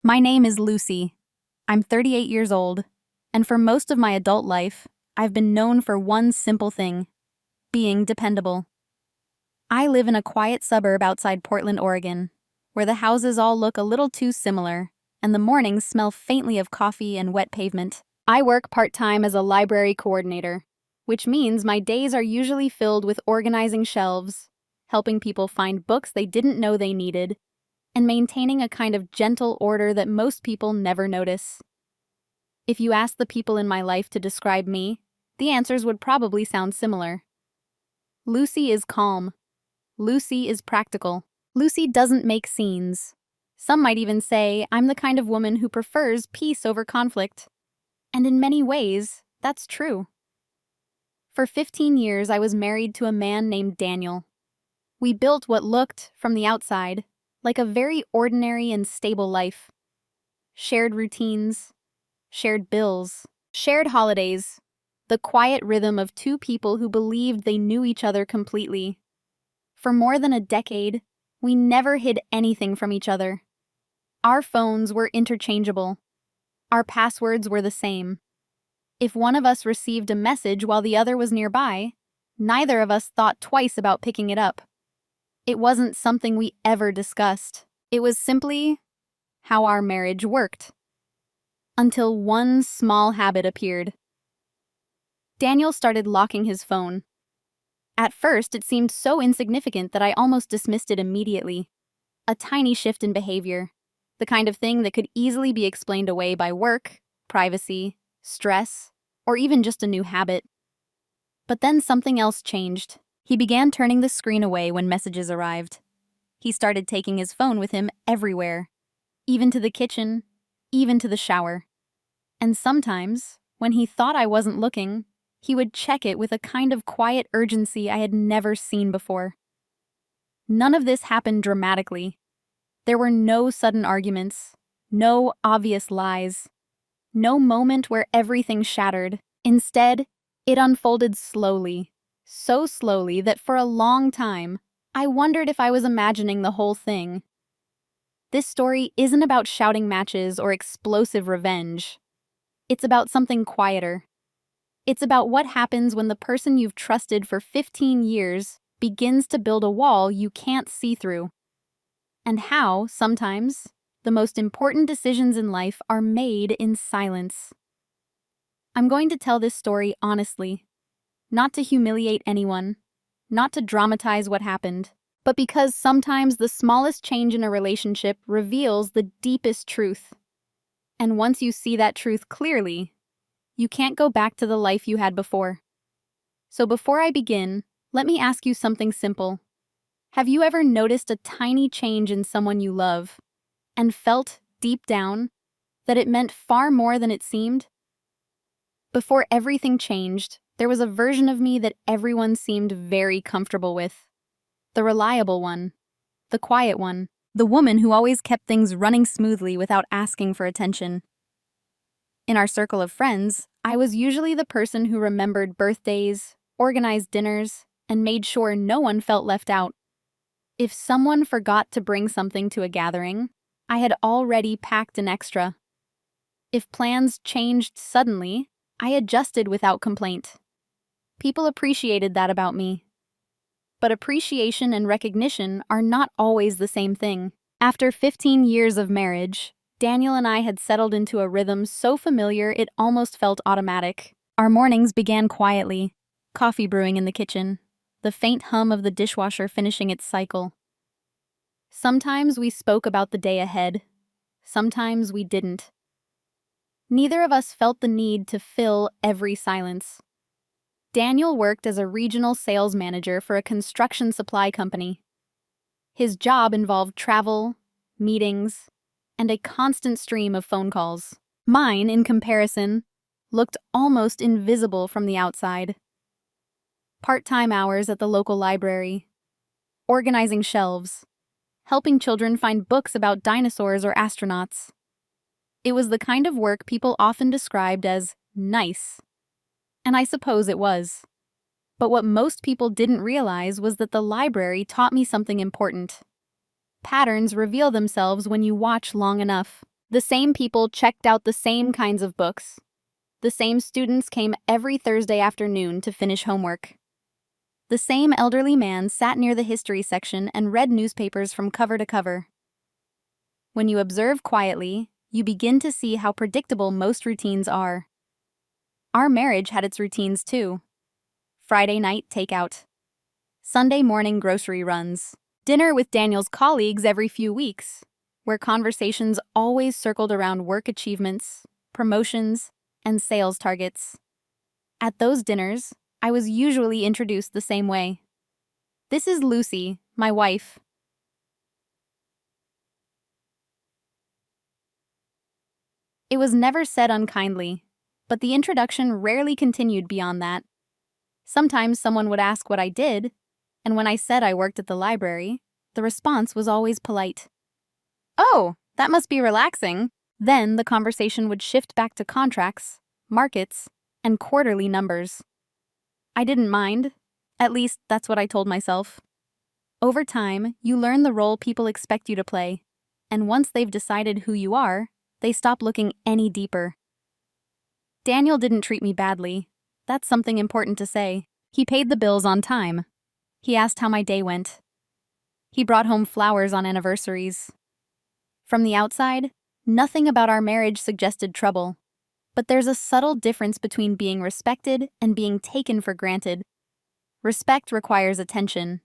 My name is Lucy. I'm 38 years old, and for most of my adult life, I've been known for one simple thing: being dependable. I live in a quiet suburb outside Portland, Oregon, where the houses all look a little too similar, and the mornings smell faintly of coffee and wet pavement. I work part-time as a library coordinator, which means my days are usually filled with organizing shelves, helping people find books they didn't know they needed, and maintaining a kind of gentle order that most people never notice. If you ask the people in my life to describe me, the answers would probably sound similar. Lucy is calm. Lucy is practical. Lucy doesn't make scenes. Some might even say I'm the kind of woman who prefers peace over conflict. And in many ways, that's true. For 15 years, I was married to a man named Daniel. We built what looked, from the outside, like a very ordinary and stable life. Shared routines, shared bills, shared holidays, the quiet rhythm of two people who believed they knew each other completely. For more than a decade, we never hid anything from each other. Our phones were interchangeable. Our passwords were the same. If one of us received a message while the other was nearby, neither of us thought twice about picking it up. It wasn't something we ever discussed. It was simply how our marriage worked. Until one small habit appeared. Daniel started locking his phone. At first, it seemed so insignificant that I almost dismissed it immediately. A tiny shift in behavior, the kind of thing that could easily be explained away by work, privacy, stress, or even just a new habit. But then something else changed. He began turning the screen away when messages arrived. He started taking his phone with him everywhere, even to the kitchen, even to the shower. And sometimes, when he thought I wasn't looking, he would check it with a kind of quiet urgency I had never seen before. None of this happened dramatically. There were no sudden arguments, no obvious lies, no moment where everything shattered. Instead, it unfolded slowly, so slowly that for a long time, I wondered if I was imagining the whole thing. This story isn't about shouting matches or explosive revenge. It's about something quieter. It's about what happens when the person you've trusted for 15 years begins to build a wall you can't see through. And how, sometimes, the most important decisions in life are made in silence. I'm going to tell this story honestly, not to humiliate anyone, not to dramatize what happened, but because sometimes the smallest change in a relationship reveals the deepest truth. And once you see that truth clearly, you can't go back to the life you had before. So before I begin, let me ask you something simple. Have you ever noticed a tiny change in someone you love and felt, deep down, that it meant far more than it seemed? Before everything changed, there was a version of me that everyone seemed very comfortable with. The reliable one, the quiet one, the woman who always kept things running smoothly without asking for attention. In our circle of friends, I was usually the person who remembered birthdays, organized dinners, and made sure no one felt left out. If someone forgot to bring something to a gathering, I had already packed an extra. If plans changed suddenly, I adjusted without complaint. People appreciated that about me. But appreciation and recognition are not always the same thing. After 15 years of marriage, Daniel and I had settled into a rhythm so familiar it almost felt automatic. Our mornings began quietly, coffee brewing in the kitchen, the faint hum of the dishwasher finishing its cycle. Sometimes we spoke about the day ahead. Sometimes we didn't. Neither of us felt the need to fill every silence. Daniel worked as a regional sales manager for a construction supply company. His job involved travel, meetings, and a constant stream of phone calls. Mine, in comparison, looked almost invisible from the outside. Part-time hours at the local library, organizing shelves, helping children find books about dinosaurs or astronauts. It was the kind of work people often described as nice. And I suppose it was. But what most people didn't realize was that the library taught me something important. Patterns reveal themselves when you watch long enough. The same people checked out the same kinds of books. The same students came every Thursday afternoon to finish homework. The same elderly man sat near the history section and read newspapers from cover to cover. When you observe quietly, you begin to see how predictable most routines are. Our marriage had its routines too. Friday night takeout. Sunday morning grocery runs. Dinner with Daniel's colleagues every few weeks, where conversations always circled around work achievements, promotions, and sales targets. At those dinners, I was usually introduced the same way. This is Lucy, my wife. It was never said unkindly, but the introduction rarely continued beyond that. Sometimes someone would ask what I did, and when I said I worked at the library, the response was always polite. "Oh, that must be relaxing." Then the conversation would shift back to contracts, markets, and quarterly numbers. I didn't mind. At least that's what I told myself. Over time, you learn the role people expect you to play, and once they've decided who you are, they stop looking any deeper. Daniel didn't treat me badly. That's something important to say. He paid the bills on time. He asked how my day went. He brought home flowers on anniversaries. From the outside, nothing about our marriage suggested trouble. But there's a subtle difference between being respected and being taken for granted. Respect requires attention.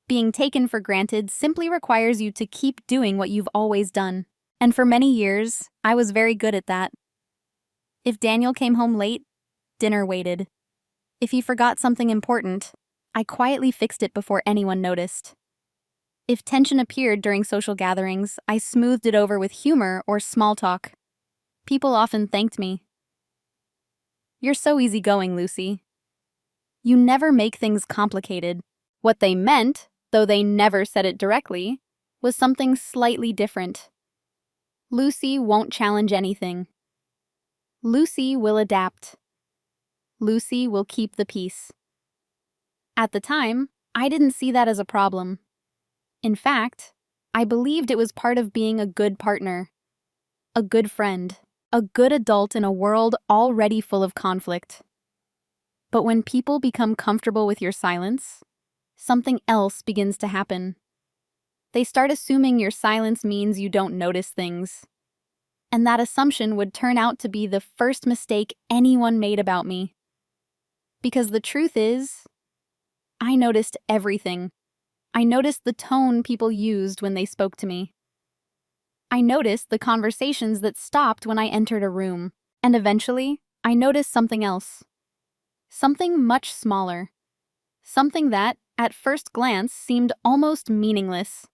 Being taken for granted simply requires you to keep doing what you've always done. And for many years, I was very good at that. If Daniel came home late, dinner waited. If he forgot something important, I quietly fixed it before anyone noticed. If tension appeared during social gatherings, I smoothed it over with humor or small talk. People often thanked me. "You're so easygoing, Lucy. You never make things complicated." What they meant, though they never said it directly, was something slightly different. Lucy won't challenge anything. Lucy will adapt. Lucy will keep the peace. At the time, I didn't see that as a problem. In fact, I believed it was part of being a good partner, a good friend, a good adult in a world already full of conflict. But when people become comfortable with your silence, something else begins to happen. They start assuming your silence means you don't notice things. And that assumption would turn out to be the first mistake anyone made about me. Because the truth is, I noticed everything. I noticed the tone people used when they spoke to me. I noticed the conversations that stopped when I entered a room. And eventually, I noticed something else. Something much smaller. Something that, at first glance, seemed almost meaningless.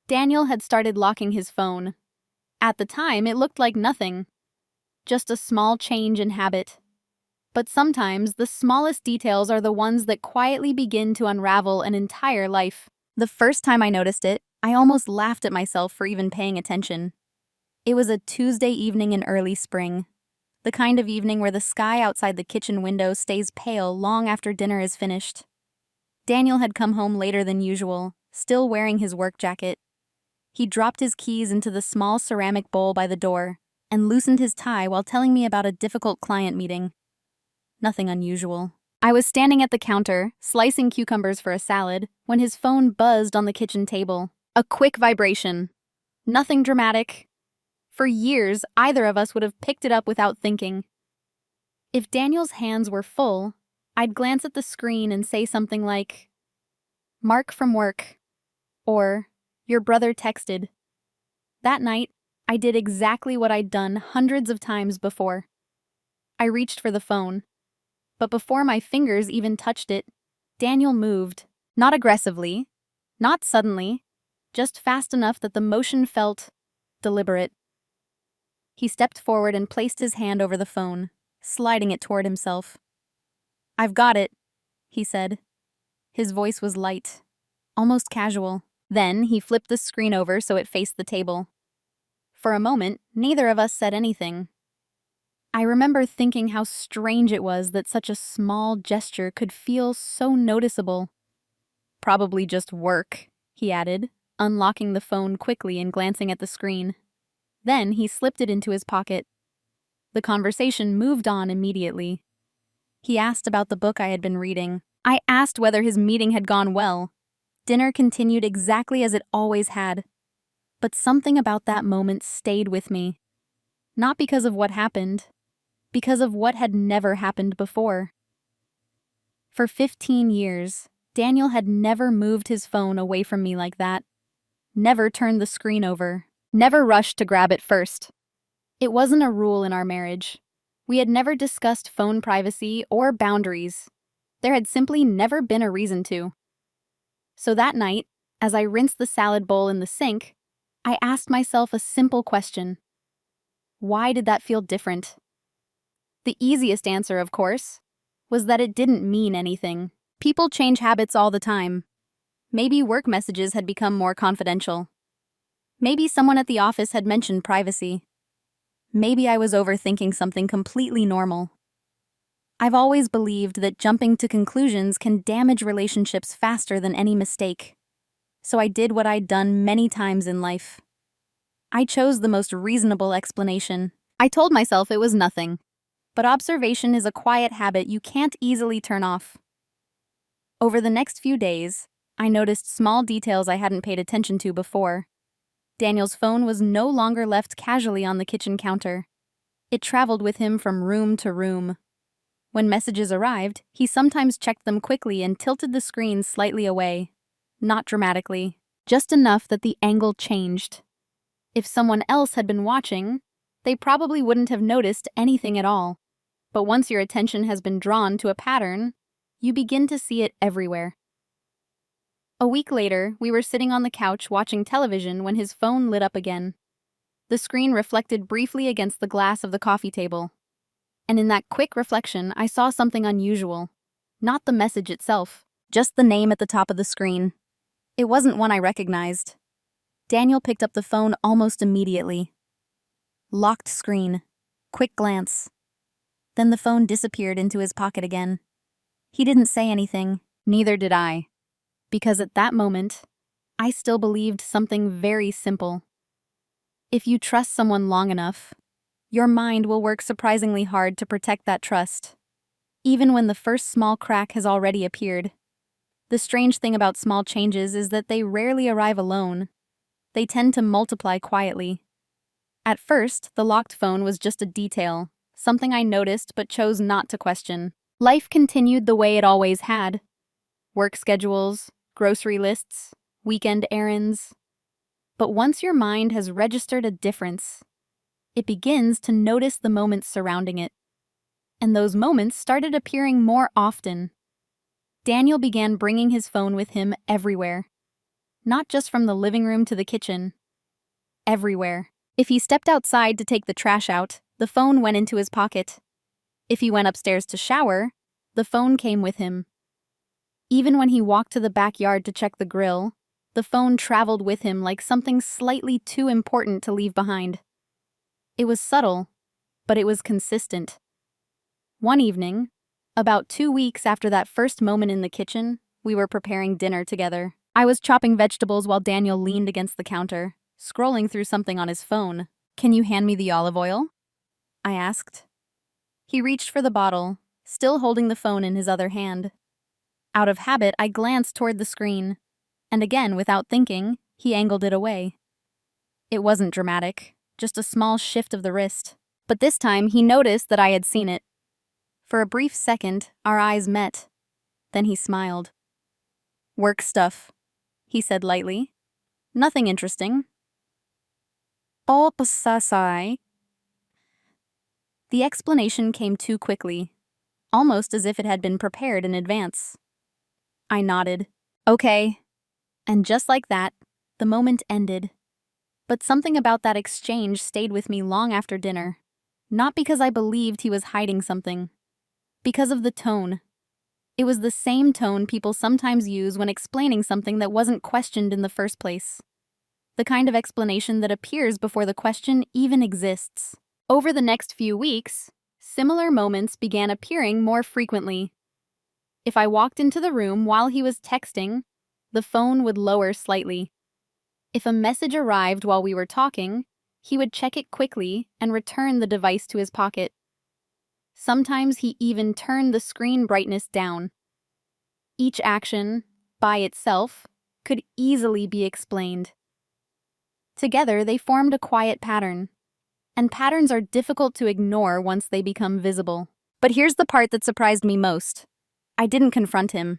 Daniel had started locking his phone. At the time, it looked like nothing. Just a small change in habit. But sometimes, the smallest details are the ones that quietly begin to unravel an entire life. The first time I noticed it, I almost laughed at myself for even paying attention. It was a Tuesday evening in early spring. The kind of evening where the sky outside the kitchen window stays pale long after dinner is finished. Daniel had come home later than usual, still wearing his work jacket. He dropped his keys into the small ceramic bowl by the door and loosened his tie while telling me about a difficult client meeting. Nothing unusual. I was standing at the counter, slicing cucumbers for a salad, when his phone buzzed on the kitchen table. A quick vibration. Nothing dramatic. For years, either of us would have picked it up without thinking. If Daniel's hands were full, I'd glance at the screen and say something like, "Mark from work," or "Your brother texted." That night, I did exactly what I'd done hundreds of times before. I reached for the phone. But before my fingers even touched it, Daniel moved. Not aggressively, not suddenly, just fast enough that the motion felt deliberate. He stepped forward and placed his hand over the phone, sliding it toward himself. "I've got it," he said. His voice was light, almost casual. Then he flipped the screen over so it faced the table. For a moment, neither of us said anything. I remember thinking how strange it was that such a small gesture could feel so noticeable. "Probably just work," he added, unlocking the phone quickly and glancing at the screen. Then he slipped it into his pocket. The conversation moved on immediately. He asked about the book I had been reading. I asked whether his meeting had gone well. Dinner continued exactly as it always had. But something about that moment stayed with me. Not because of what happened, because of what had never happened before. For 15 years, Daniel had never moved his phone away from me like that. Never turned the screen over. Never rushed to grab it first. It wasn't a rule in our marriage. We had never discussed phone privacy or boundaries. There had simply never been a reason to. So that night, as I rinsed the salad bowl in the sink, I asked myself a simple question. Why did that feel different? The easiest answer, of course, was that it didn't mean anything. People change habits all the time. Maybe work messages had become more confidential. Maybe someone at the office had mentioned privacy. Maybe I was overthinking something completely normal. I've always believed that jumping to conclusions can damage relationships faster than any mistake. So I did what I'd done many times in life. I chose the most reasonable explanation. I told myself it was nothing. But observation is a quiet habit you can't easily turn off. Over the next few days, I noticed small details I hadn't paid attention to before. Daniel's phone was no longer left casually on the kitchen counter. It traveled with him from room to room. When messages arrived, he sometimes checked them quickly and tilted the screen slightly away. Not dramatically, just enough that the angle changed. If someone else had been watching, they probably wouldn't have noticed anything at all. But once your attention has been drawn to a pattern, you begin to see it everywhere. A week later, we were sitting on the couch watching television when his phone lit up again. The screen reflected briefly against the glass of the coffee table. And in that quick reflection, I saw something unusual. Not the message itself, just the name at the top of the screen. It wasn't one I recognized. Daniel picked up the phone almost immediately. Locked screen. Quick glance. Then the phone disappeared into his pocket again. He didn't say anything, neither did I. Because at that moment, I still believed something very simple. If you trust someone long enough, your mind will work surprisingly hard to protect that trust, even when the first small crack has already appeared. The strange thing about small changes is that they rarely arrive alone. They tend to multiply quietly. At first, the locked phone was just a detail, something I noticed but chose not to question. Life continued the way it always had. Work schedules, grocery lists, weekend errands. But once your mind has registered a difference, it begins to notice the moments surrounding it. And those moments started appearing more often. Daniel began bringing his phone with him everywhere. Not just from the living room to the kitchen. Everywhere. If he stepped outside to take the trash out, the phone went into his pocket. If he went upstairs to shower, the phone came with him. Even when he walked to the backyard to check the grill, the phone traveled with him like something slightly too important to leave behind. It was subtle, but it was consistent. One evening, about 2 weeks after that first moment in the kitchen, we were preparing dinner together. I was chopping vegetables while Daniel leaned against the counter, scrolling through something on his phone. "Can you hand me the olive oil?" I asked. He reached for the bottle, still holding the phone in his other hand. Out of habit, I glanced toward the screen, and again, without thinking, he angled it away. It wasn't dramatic, just a small shift of the wrist. But this time, he noticed that I had seen it. For a brief second, our eyes met. Then he smiled. "Work stuff," he said lightly. "Nothing interesting." "Oh, pasasai." The explanation came too quickly, almost as if it had been prepared in advance. I nodded. "Okay." And just like that, the moment ended. But something about that exchange stayed with me long after dinner. Not because I believed he was hiding something. Because of the tone. It was the same tone people sometimes use when explaining something that wasn't questioned in the first place. The kind of explanation that appears before the question even exists. Over the next few weeks, similar moments began appearing more frequently. If I walked into the room while he was texting, the phone would lower slightly. If a message arrived while we were talking, He would check it quickly and return the device to his pocket. Sometimes he even turned the screen brightness down. Each action, by itself, could easily be explained. Together, they formed a quiet pattern, and patterns are difficult to ignore once they become visible. But here's the part that surprised me most. I didn't confront him.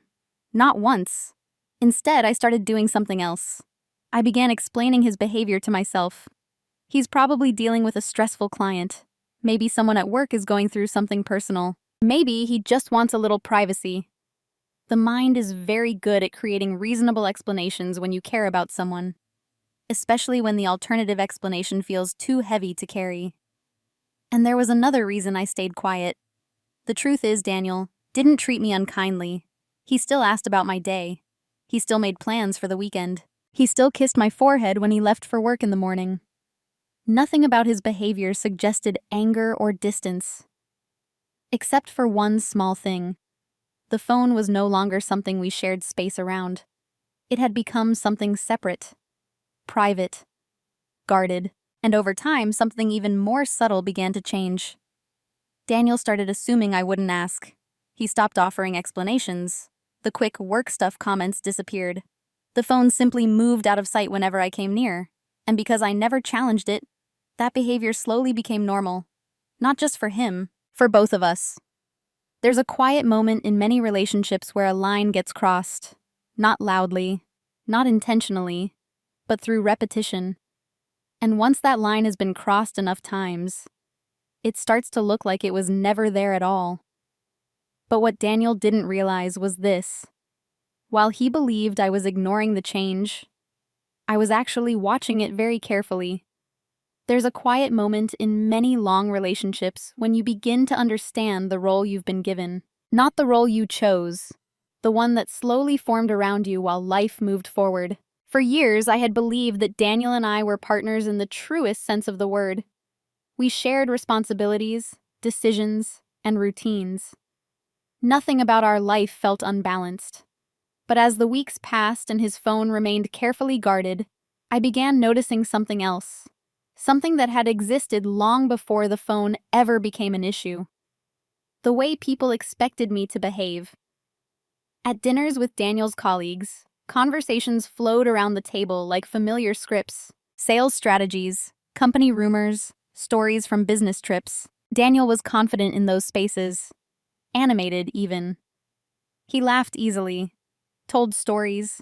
Not once. Instead, I started doing something else. I began explaining his behavior to myself. He's probably dealing with a stressful client. Maybe someone at work is going through something personal. Maybe he just wants a little privacy. The mind is very good at creating reasonable explanations when you care about someone, especially when the alternative explanation feels too heavy to carry. And there was another reason I stayed quiet. The truth is, Daniel didn't treat me unkindly. He still asked about my day. He still made plans for the weekend. He still kissed my forehead when he left for work in the morning. Nothing about his behavior suggested anger or distance. Except for one small thing. The phone was no longer something we shared space around. It had become something separate, private, guarded, and over time, something even more subtle began to change. Daniel started assuming I wouldn't ask. He stopped offering explanations. The quick work stuff comments disappeared. The phone simply moved out of sight whenever I came near, and because I never challenged it, that behavior slowly became normal. Not just for him, for both of us. There's a quiet moment in many relationships where a line gets crossed. Not loudly, not intentionally, but through repetition. And once that line has been crossed enough times, it starts to look like it was never there at all. But what Daniel didn't realize was this. While he believed I was ignoring the change, I was actually watching it very carefully. There's a quiet moment in many long relationships when you begin to understand the role you've been given. Not the role you chose, the one that slowly formed around you while life moved forward. For years, I had believed that Daniel and I were partners in the truest sense of the word. We shared responsibilities, decisions, and routines. Nothing about our life felt unbalanced. But as the weeks passed and his phone remained carefully guarded, I began noticing something else. Something that had existed long before the phone ever became an issue. The way people expected me to behave. At dinners with Daniel's colleagues, conversations flowed around the table like familiar scripts. Sales strategies, company rumors, stories from business trips. Daniel was confident in those spaces. Animated, even. He laughed easily, told stories.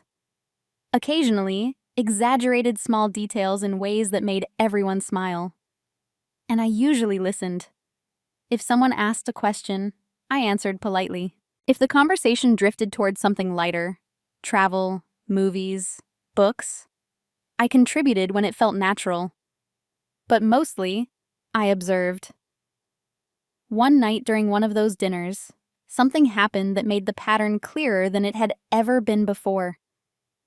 Occasionally, exaggerated small details in ways that made everyone smile. And I usually listened. If someone asked a question, I answered politely. If the conversation drifted towards something lighter, travel, movies, books, I contributed when it felt natural. But mostly, I observed. One night during one of those dinners, something happened that made the pattern clearer than it had ever been before.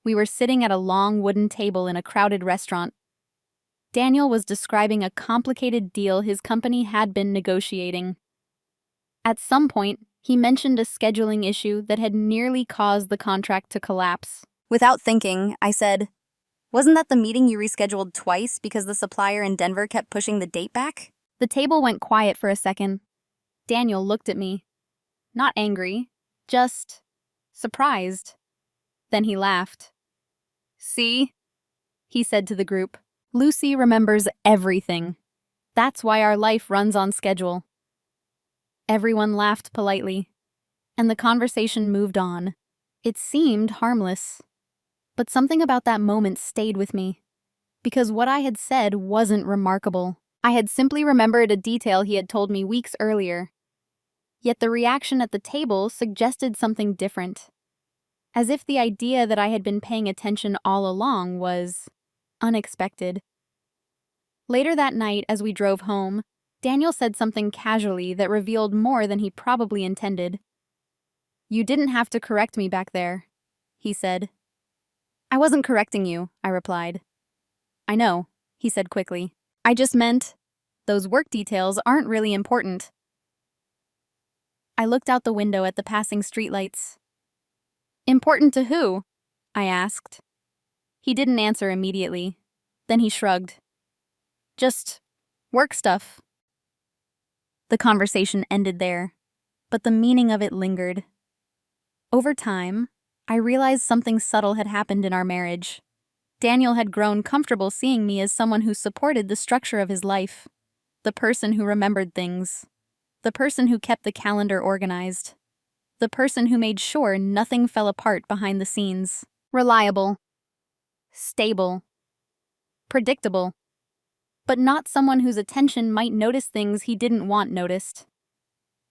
We were sitting at a long wooden table in a crowded restaurant. Daniel was describing a complicated deal his company had been negotiating. At some point, he mentioned a scheduling issue that had nearly caused the contract to collapse. Without thinking, I said, "Wasn't that the meeting you rescheduled twice because the supplier in Denver kept pushing the date back?" The table went quiet for a second. Daniel looked at me. Not angry, just surprised. Then he laughed. "See?" he said to the group. "Lucy remembers everything. That's why our life runs on schedule." Everyone laughed politely, and the conversation moved on. It seemed harmless, but something about that moment stayed with me, because what I had said wasn't remarkable. I had simply remembered a detail he had told me weeks earlier. Yet the reaction at the table suggested something different, as if the idea that I had been paying attention all along was unexpected. Later that night, as we drove home, Daniel said something casually that revealed more than he probably intended. "You didn't have to correct me back there," he said. "I wasn't correcting you," I replied. "I know," he said quickly. "I just meant, those work details aren't really important." I looked out the window at the passing streetlights. "Important to who?" I asked. He didn't answer immediately. Then he shrugged. Just work stuff. The conversation ended there, but the meaning of it lingered. Over time, I realized something subtle had happened in our marriage. Daniel had grown comfortable seeing me as someone who supported the structure of his life, the person who remembered things, the person who kept the calendar organized, the person who made sure nothing fell apart behind the scenes. Reliable, stable, predictable, but not someone whose attention might notice things he didn't want noticed.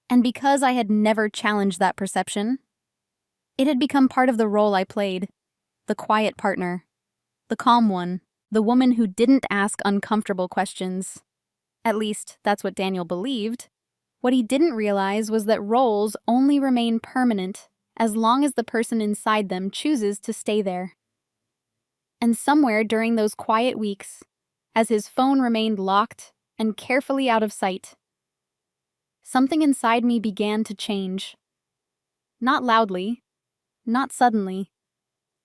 And because I had never challenged that perception, it had become part of the role I played, the quiet partner, the calm one, the woman who didn't ask uncomfortable questions. At least, that's what Daniel believed. What he didn't realize was that roles only remain permanent as long as the person inside them chooses to stay there. And somewhere during those quiet weeks, as his phone remained locked and carefully out of sight, something inside me began to change. Not loudly, not suddenly,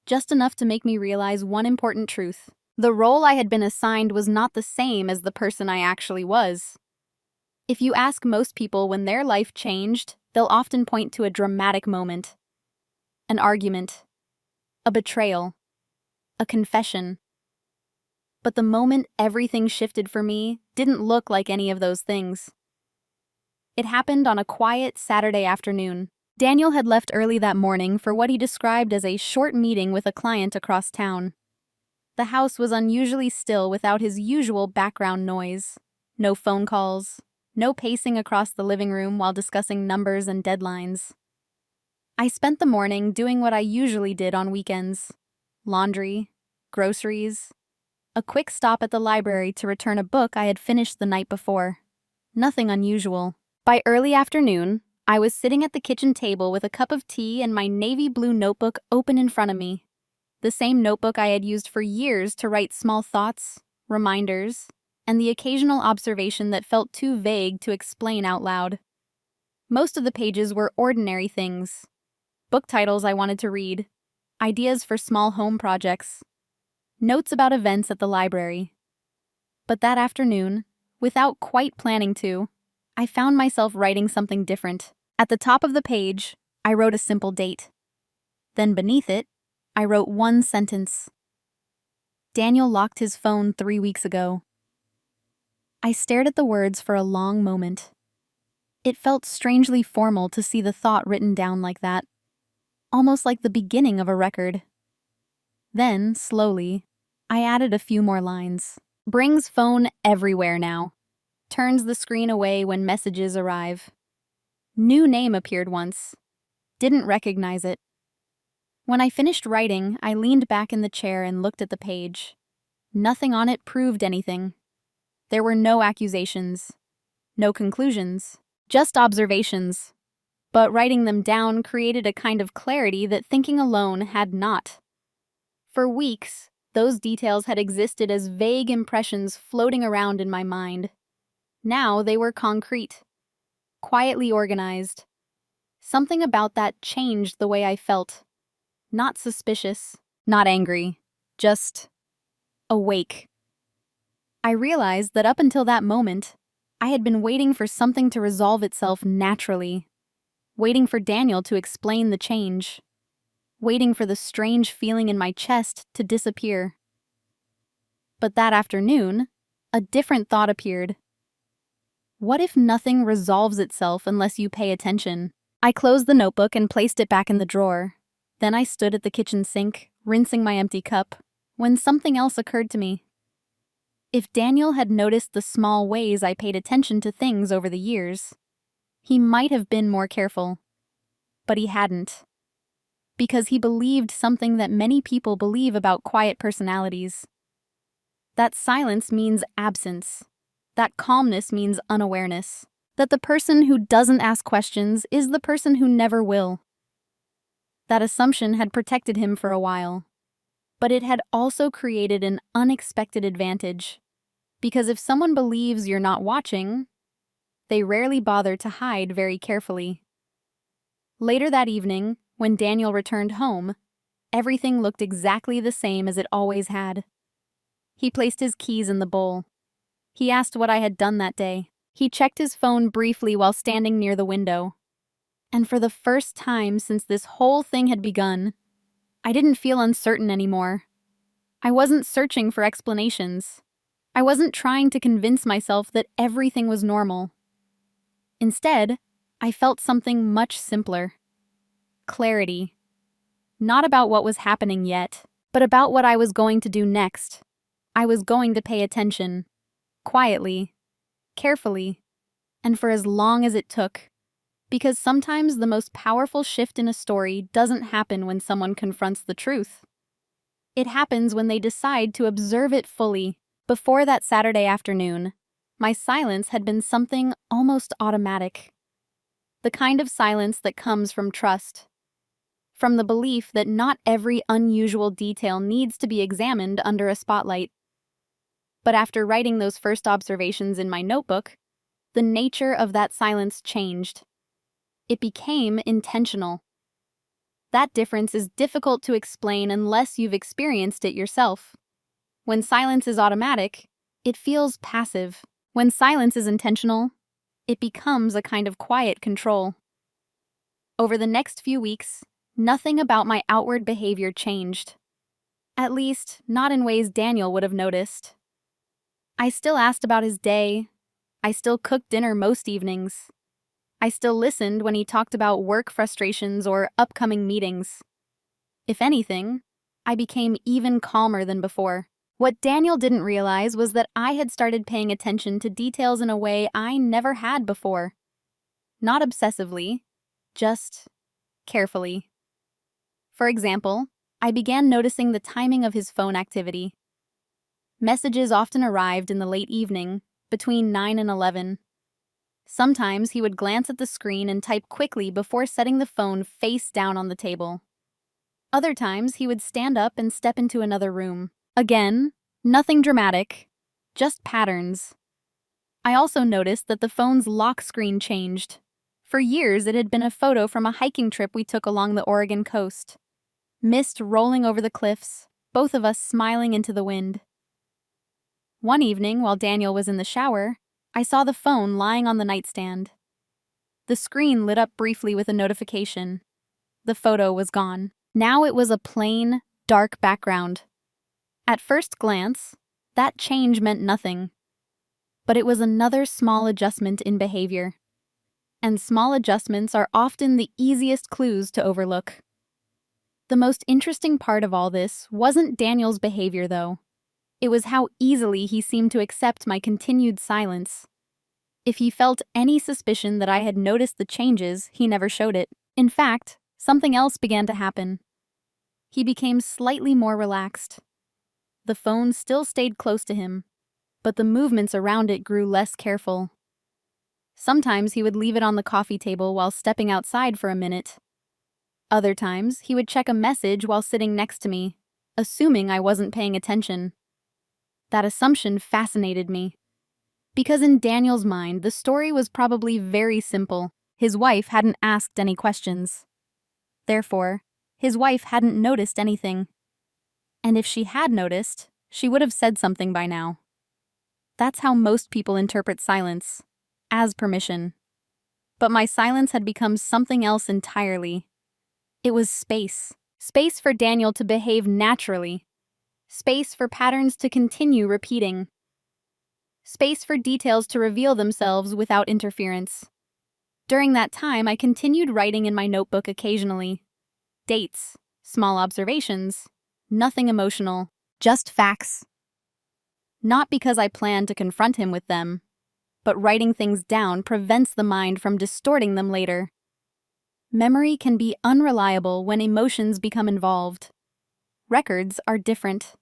just enough to make me realize one important truth. The role I had been assigned was not the same as the person I actually was. If you ask most people when their life changed, they'll often point to a dramatic moment. An argument, a betrayal, a confession. But the moment everything shifted for me didn't look like any of those things. It happened on a quiet Saturday afternoon. Daniel had left early that morning for what he described as a short meeting with a client across town. The house was unusually still without his usual background noise. No phone calls, no pacing across the living room while discussing numbers and deadlines. I spent the morning doing what I usually did on weekends: laundry, groceries, a quick stop at the library to return a book I had finished the night before. Nothing unusual. By early afternoon, I was sitting at the kitchen table with a cup of tea and my navy blue notebook open in front of me. The same notebook I had used for years to write small thoughts, reminders, and the occasional observation that felt too vague to explain out loud. Most of the pages were ordinary things. Book titles I wanted to read, ideas for small home projects, notes about events at the library. But that afternoon, without quite planning to, I found myself writing something different. At the top of the page, I wrote a simple date. Then beneath it, I wrote one sentence. Daniel locked his phone 3 weeks ago. I stared at the words for a long moment. It felt strangely formal to see the thought written down like that, almost like the beginning of a record. Then, slowly, I added a few more lines. Brings phone everywhere now. Turns the screen away when messages arrive. New name appeared once. Didn't recognize it. When I finished writing, I leaned back in the chair and looked at the page. Nothing on it proved anything. There were no accusations, no conclusions, just observations. But writing them down created a kind of clarity that thinking alone had not. For weeks, those details had existed as vague impressions floating around in my mind. Now they were concrete, quietly organized. Something about that changed the way I felt. Not suspicious, not angry, just awake. I realized that up until that moment, I had been waiting for something to resolve itself naturally, waiting for Daniel to explain the change, waiting for the strange feeling in my chest to disappear. But that afternoon, a different thought appeared. What if nothing resolves itself unless you pay attention? I closed the notebook and placed it back in the drawer. Then I stood at the kitchen sink, rinsing my empty cup, when something else occurred to me. If Daniel had noticed the small ways I paid attention to things over the years, he might have been more careful. But he hadn't. Because he believed something that many people believe about quiet personalities. That silence means absence. That calmness means unawareness. That the person who doesn't ask questions is the person who never will. That assumption had protected him for a while. But it had also created an unexpected advantage. Because if someone believes you're not watching, they rarely bother to hide very carefully. Later that evening, when Daniel returned home, everything looked exactly the same as it always had. He placed his keys in the bowl. He asked what I had done that day. He checked his phone briefly while standing near the window. And for the first time since this whole thing had begun, I didn't feel uncertain anymore. I wasn't searching for explanations. I wasn't trying to convince myself that everything was normal. Instead, I felt something much simpler. Clarity. Not about what was happening yet, but about what I was going to do next. I was going to pay attention. Quietly. Carefully. And for as long as it took. Because sometimes the most powerful shift in a story doesn't happen when someone confronts the truth. It happens when they decide to observe it fully. Before that Saturday afternoon, my silence had been something almost automatic. The kind of silence that comes from trust. From the belief that not every unusual detail needs to be examined under a spotlight. But after writing those first observations in my notebook, the nature of that silence changed. It became intentional. That difference is difficult to explain unless you've experienced it yourself. When silence is automatic, it feels passive. When silence is intentional, it becomes a kind of quiet control. Over the next few weeks, nothing about my outward behavior changed. At least, not in ways Daniel would have noticed. I still asked about his day. I still cooked dinner most evenings. I still listened when he talked about work frustrations or upcoming meetings. If anything, I became even calmer than before. What Daniel didn't realize was that I had started paying attention to details in a way I never had before. Not obsessively, just carefully. For example, I began noticing the timing of his phone activity. Messages often arrived in the late evening, between 9 and 11. Sometimes he would glance at the screen and type quickly before setting the phone face down on the table. Other times he would stand up and step into another room. Again, nothing dramatic, just patterns. I also noticed that the phone's lock screen changed. For years, it had been a photo from a hiking trip we took along the Oregon coast. Mist rolling over the cliffs, both of us smiling into the wind. One evening, while Daniel was in the shower, I saw the phone lying on the nightstand. The screen lit up briefly with a notification. The photo was gone. Now it was a plain, dark background. At first glance, that change meant nothing. But it was another small adjustment in behavior. And small adjustments are often the easiest clues to overlook. The most interesting part of all this wasn't Daniel's behavior, though. It was how easily he seemed to accept my continued silence. If he felt any suspicion that I had noticed the changes, he never showed it. In fact, something else began to happen. He became slightly more relaxed. The phone still stayed close to him, but the movements around it grew less careful. Sometimes he would leave it on the coffee table while stepping outside for a minute. Other times, he would check a message while sitting next to me, assuming I wasn't paying attention. That assumption fascinated me. Because in Daniel's mind, the story was probably very simple. His wife hadn't asked any questions. Therefore, his wife hadn't noticed anything. And if she had noticed, she would have said something by now. That's how most people interpret silence, as permission. But my silence had become something else entirely. It was space. Space for Daniel to behave naturally. Space for patterns to continue repeating. Space for details to reveal themselves without interference. During that time, I continued writing in my notebook occasionally. Dates, small observations, nothing emotional, just facts. Not because I planned to confront him with them, but writing things down prevents the mind from distorting them later. Memory can be unreliable when emotions become involved. Records are different.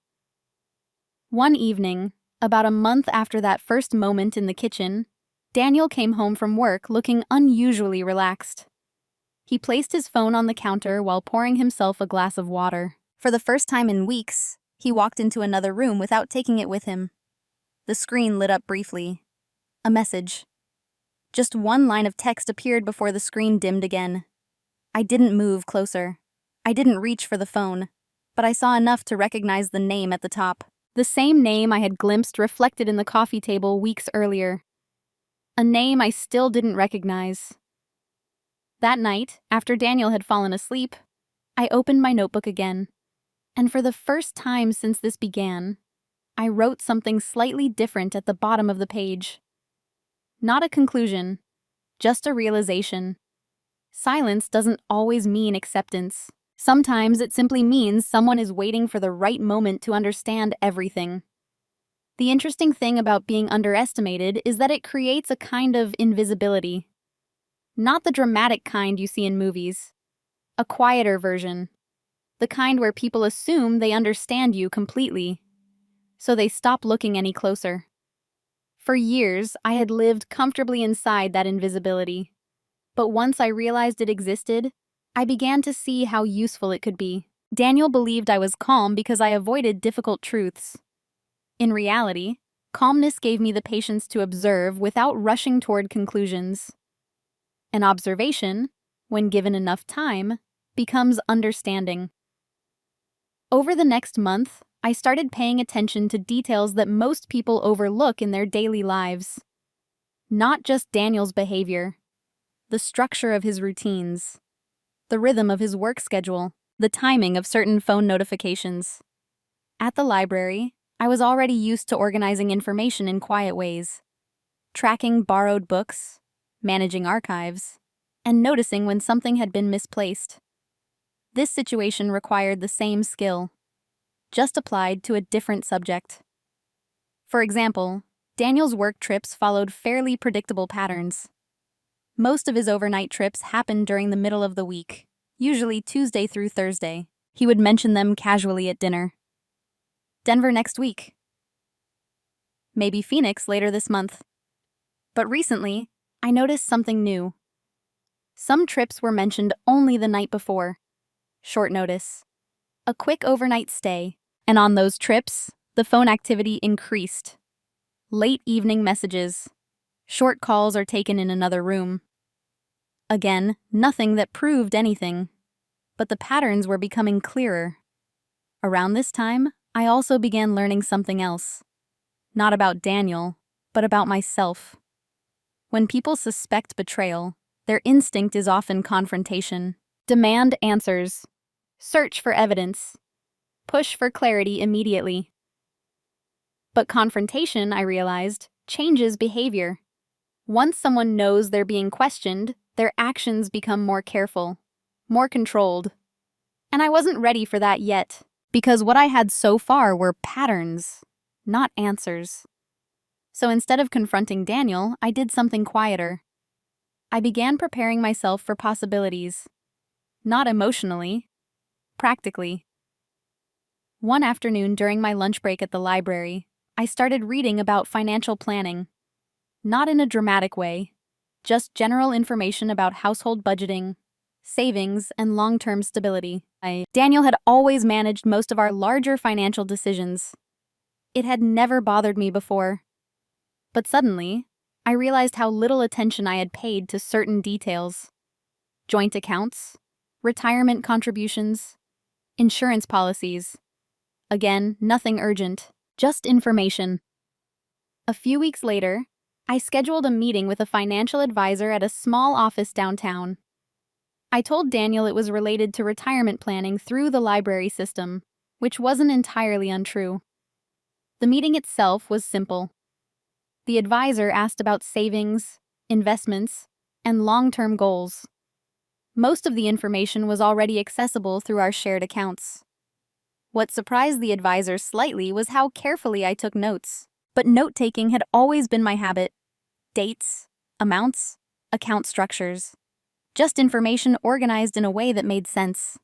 One evening, about a month after that first moment in the kitchen, Daniel came home from work looking unusually relaxed. He placed his phone on the counter while pouring himself a glass of water. For the first time in weeks, he walked into another room without taking it with him. The screen lit up briefly. A message. Just one line of text appeared before the screen dimmed again. I didn't move closer. I didn't reach for the phone, but I saw enough to recognize the name at the top. The same name I had glimpsed reflected in the coffee table weeks earlier. A name I still didn't recognize. That night, after Daniel had fallen asleep, I opened my notebook again. And for the first time since this began, I wrote something slightly different at the bottom of the page. Not a conclusion, just a realization. Silence doesn't always mean acceptance. Sometimes it simply means someone is waiting for the right moment to understand everything. The interesting thing about being underestimated is that it creates a kind of invisibility. Not the dramatic kind you see in movies. A quieter version. The kind where people assume they understand you completely, so they stop looking any closer. For years, I had lived comfortably inside that invisibility. But once I realized it existed, I began to see how useful it could be. Daniel believed I was calm because I avoided difficult truths. In reality, calmness gave me the patience to observe without rushing toward conclusions. An observation, when given enough time, becomes understanding. Over the next month, I started paying attention to details that most people overlook in their daily lives. Not just Daniel's behavior, the structure of his routines, the rhythm of his work schedule, the timing of certain phone notifications. At the library, I was already used to organizing information in quiet ways, tracking borrowed books, managing archives, and noticing when something had been misplaced. This situation required the same skill, just applied to a different subject. For example, Daniel's work trips followed fairly predictable patterns. Most of his overnight trips happened during the middle of the week, usually Tuesday through Thursday. He would mention them casually at dinner. Denver next week. Maybe Phoenix later this month. But recently, I noticed something new. Some trips were mentioned only the night before. Short notice. A quick overnight stay. And on those trips, the phone activity increased. Late evening messages. Short calls are taken in another room. Again, nothing that proved anything. But the patterns were becoming clearer. Around this time, I also began learning something else. Not about Daniel, but about myself. When people suspect betrayal, their instinct is often confrontation. Demand answers. Search for evidence. Push for clarity immediately. But confrontation, I realized, changes behavior. Once someone knows they're being questioned, their actions become more careful, more controlled. And I wasn't ready for that yet, because what I had so far were patterns, not answers. So instead of confronting Daniel, I did something quieter. I began preparing myself for possibilities. Not emotionally, practically. One afternoon during my lunch break at the library, I started reading about financial planning. Not in a dramatic way, just general information about household budgeting, savings, and long-term stability. Daniel had always managed most of our larger financial decisions. It had never bothered me before. But suddenly, I realized how little attention I had paid to certain details. Joint accounts, retirement contributions, insurance policies. Again, nothing urgent, just information. A few weeks later, I scheduled a meeting with a financial advisor at a small office downtown. I told Daniel it was related to retirement planning through the library system, which wasn't entirely untrue. The meeting itself was simple. The advisor asked about savings, investments, and long-term goals. Most of the information was already accessible through our shared accounts. What surprised the advisor slightly was how carefully I took notes. But note-taking had always been my habit. Dates, amounts, account structures. Just information organized in a way that made sense.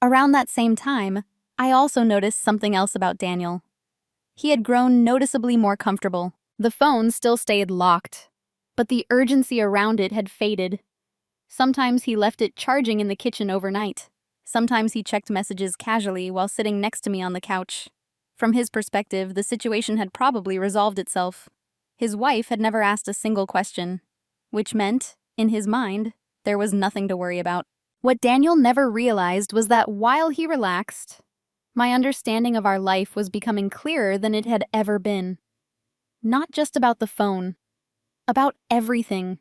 Around that same time, I also noticed something else about Daniel. He had grown noticeably more comfortable. The phone still stayed locked, but the urgency around it had faded. Sometimes he left it charging in the kitchen overnight. Sometimes he checked messages casually while sitting next to me on the couch. From his perspective, the situation had probably resolved itself. His wife had never asked a single question, which meant, in his mind, there was nothing to worry about. What Daniel never realized was that while he relaxed, My understanding of our life was becoming clearer than it had ever been. Not just about the phone, about everything.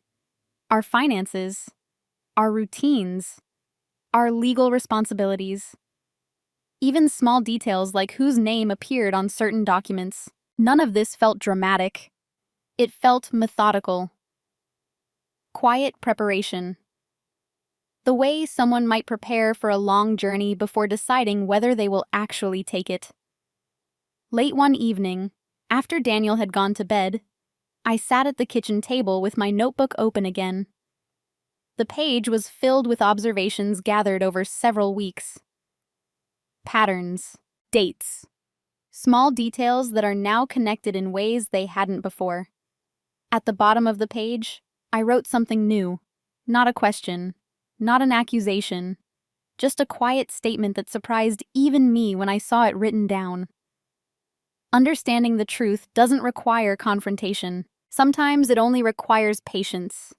Our finances, our routines, our legal responsibilities. Even small details like whose name appeared on certain documents. None of this felt dramatic. It felt methodical. Quiet preparation. The way someone might prepare for a long journey before deciding whether they will actually take it. Late one evening, after Daniel had gone to bed, I sat at the kitchen table with my notebook open again. The page was filled with observations gathered over several weeks. Patterns, dates, small details that are now connected in ways they hadn't before. At the bottom of the page, I wrote something new, not a question, not an accusation, just a quiet statement that surprised even me when I saw it written down. Understanding the truth doesn't require confrontation. Sometimes it only requires patience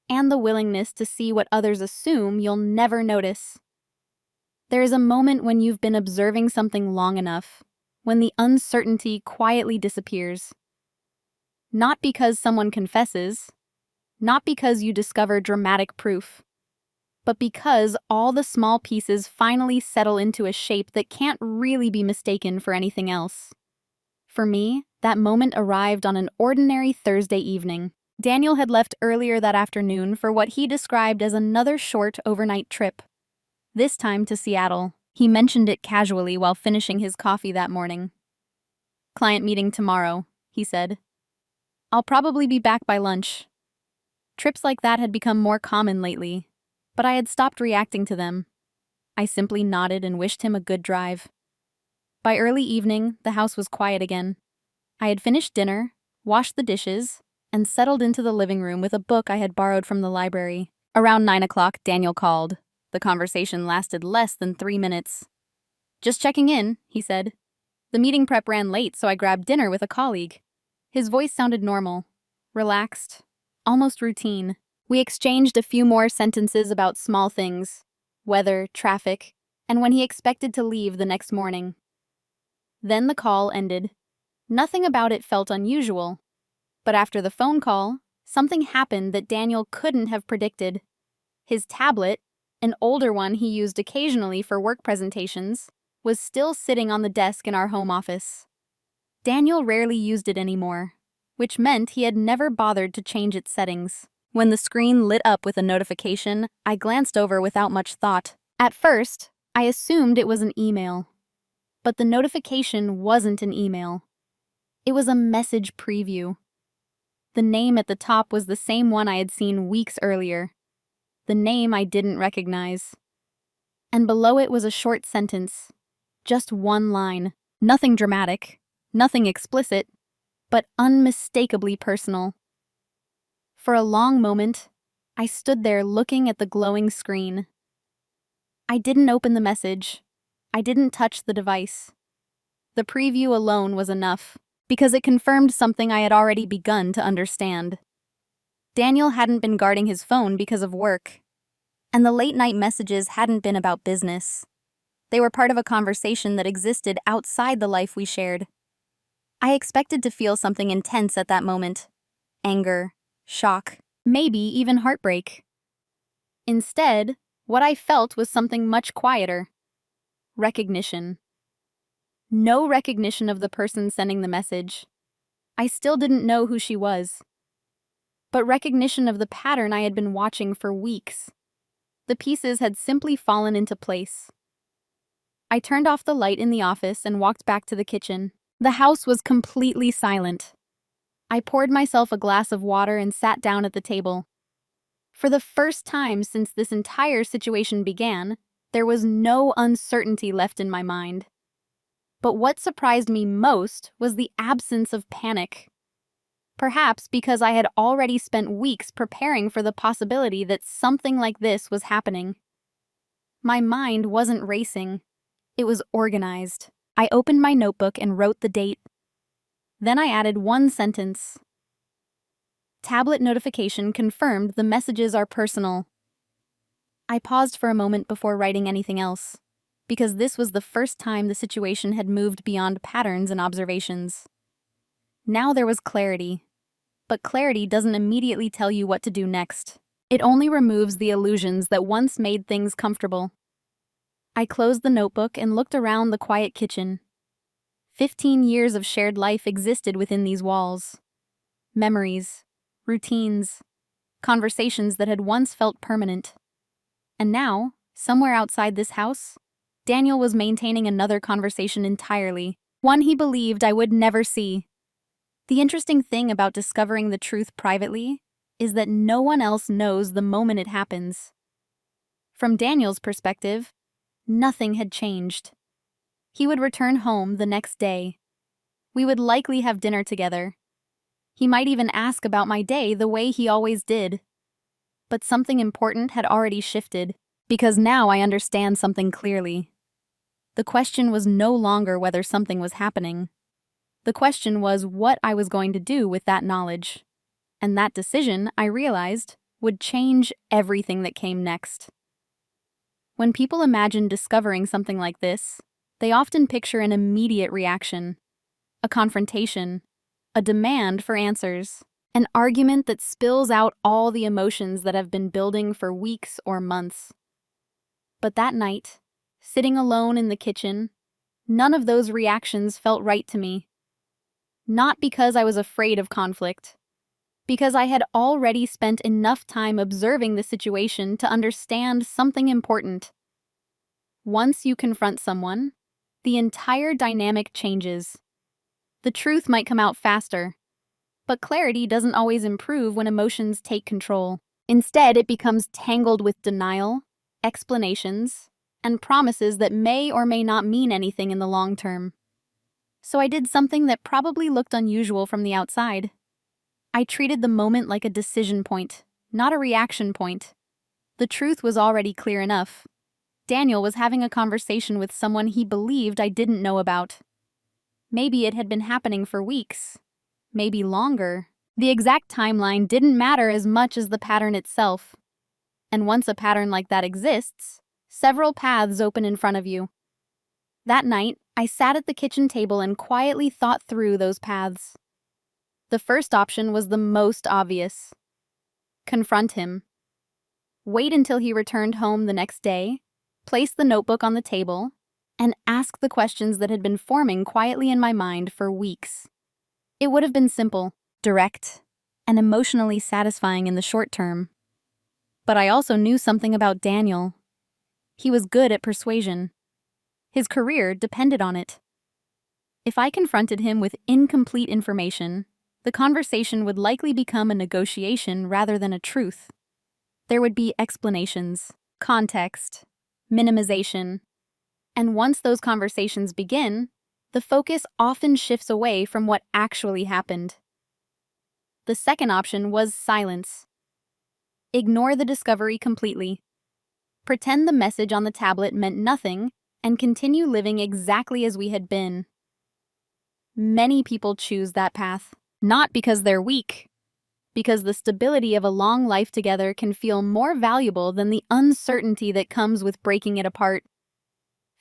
and the willingness to see what others assume you'll never notice. There is a moment when you've been observing something long enough, when the uncertainty quietly disappears. Not because someone confesses, not because you discover dramatic proof, but because all the small pieces finally settle into a shape that can't really be mistaken for anything else. For me, that moment arrived on an ordinary Thursday evening. Daniel had left earlier that afternoon for what he described as another short overnight trip. This time to Seattle. He mentioned it casually while finishing his coffee that morning. "Client meeting tomorrow," he said. "I'll probably be back by lunch." Trips like that had become more common lately, but I had stopped reacting to them. I simply nodded and wished him a good drive. By early evening, the house was quiet again. I had finished dinner, washed the dishes, and settled into the living room with a book I had borrowed from the library. Around 9 o'clock, Daniel called. The conversation lasted less than 3 minutes. "Just checking in," he said. "The meeting prep ran late, so I grabbed dinner with a colleague." His voice sounded normal, relaxed, almost routine. We exchanged a few more sentences about small things, weather, traffic, and when he expected to leave the next morning. Then the call ended. Nothing about it felt unusual. But after the phone call, something happened that Daniel couldn't have predicted. His tablet, an older one he used occasionally for work presentations, was still sitting on the desk in our home office. Daniel rarely used it anymore, which meant he had never bothered to change its settings. When the screen lit up with a notification, I glanced over without much thought. At first, I assumed it was an email. But the notification wasn't an email. It was a message preview. The name at the top was the same one I had seen weeks earlier. The name I didn't recognize. And below it was a short sentence. Just one line. Nothing dramatic, nothing explicit, but unmistakably personal. For a long moment, I stood there looking at the glowing screen. I didn't open the message. I didn't touch the device. The preview alone was enough, because it confirmed something I had already begun to understand. Daniel hadn't been guarding his phone because of work, and the late-night messages hadn't been about business. They were part of a conversation that existed outside the life we shared. I expected to feel something intense at that moment. Anger, shock, maybe even heartbreak. Instead, what I felt was something much quieter. Recognition. No recognition of the person sending the message. I still didn't know who she was. But recognition of the pattern I had been watching for weeks. The pieces had simply fallen into place. I turned off the light in the office and walked back to the kitchen. The house was completely silent. I poured myself a glass of water and sat down at the table. For the first time since this entire situation began, there was no uncertainty left in my mind. But what surprised me most was the absence of panic. Perhaps because I had already spent weeks preparing for the possibility that something like this was happening. My mind wasn't racing. It was organized. I opened my notebook and wrote the date. Then I added one sentence. Tablet notification confirmed the messages are personal. I paused for a moment before writing anything else. because this was the first time the situation had moved beyond patterns and observations. Now there was clarity, but clarity doesn't immediately tell you what to do next. It only removes the illusions that once made things comfortable. I closed the notebook and looked around the quiet kitchen. 15 years of shared life existed within these walls. Memories, routines, conversations that had once felt permanent. And now, somewhere outside this house, Daniel was maintaining another conversation entirely, one he believed I would never see. The interesting thing about discovering the truth privately is that no one else knows the moment it happens. From Daniel's perspective, nothing had changed. He would return home the next day. We would likely have dinner together. He might even ask about my day the way he always did. But something important had already shifted, because now I understand something clearly. The question was no longer whether something was happening. The question was what I was going to do with that knowledge. And that decision, I realized, would change everything that came next. When people imagine discovering something like this, they often picture an immediate reaction, a confrontation, a demand for answers, an argument that spills out all the emotions that have been building for weeks or months. But that night, sitting alone in the kitchen, none of those reactions felt right to me. Not because I was afraid of conflict, because I had already spent enough time observing the situation to understand something important. Once you confront someone, the entire dynamic changes. The truth might come out faster, but clarity doesn't always improve when emotions take control. Instead, it becomes tangled with denial, explanations, and promises that may or may not mean anything in the long term. So I did something that probably looked unusual from the outside. I treated the moment like a decision point, not a reaction point. The truth was already clear enough. Daniel was having a conversation with someone he believed I didn't know about. Maybe it had been happening for weeks, maybe longer. The exact timeline didn't matter as much as the pattern itself. And once a pattern like that exists, several paths open in front of you. That night, I sat at the kitchen table and quietly thought through those paths. The first option was the most obvious. Confront him. Wait until he returned home the next day, place the notebook on the table, and ask the questions that had been forming quietly in my mind for weeks. It would have been simple, direct, and emotionally satisfying in the short term. But I also knew something about Daniel. He was good at persuasion. His career depended on it. If I confronted him with incomplete information, the conversation would likely become a negotiation rather than a truth. There would be explanations, context, minimization. And once those conversations begin, the focus often shifts away from what actually happened. The second option was silence. Ignore the discovery completely. Pretend the message on the tablet meant nothing and continue living exactly as we had been. Many people choose that path, not because they're weak, because the stability of a long life together can feel more valuable than the uncertainty that comes with breaking it apart.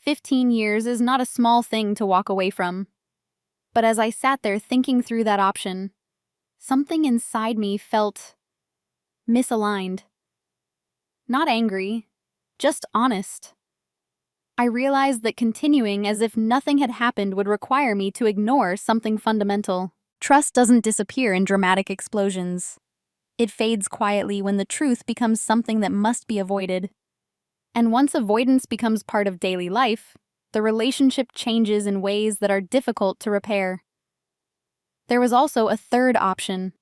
15 years is not a small thing to walk away from. But as I sat there thinking through that option, something inside me felt misaligned. Not angry, just honest. I realized that continuing as if nothing had happened would require me to ignore something fundamental. Trust doesn't disappear in dramatic explosions. It fades quietly when the truth becomes something that must be avoided. And once avoidance becomes part of daily life, the relationship changes in ways that are difficult to repair. There was also a third option,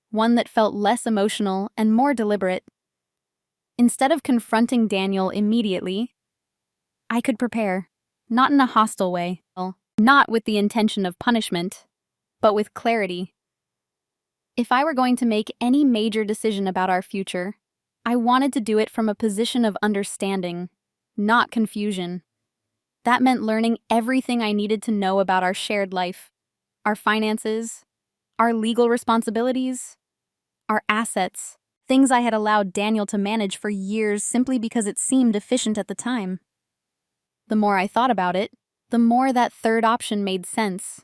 one that felt less emotional and more deliberate. Instead of confronting Daniel immediately, I could prepare, not in a hostile way, not with the intention of punishment, but with clarity. If I were going to make any major decision about our future, I wanted to do it from a position of understanding, not confusion. That meant learning everything I needed to know about our shared life, our finances, our legal responsibilities, our assets, things I had allowed Daniel to manage for years simply because it seemed efficient at the time. The more I thought about it, the more that third option made sense.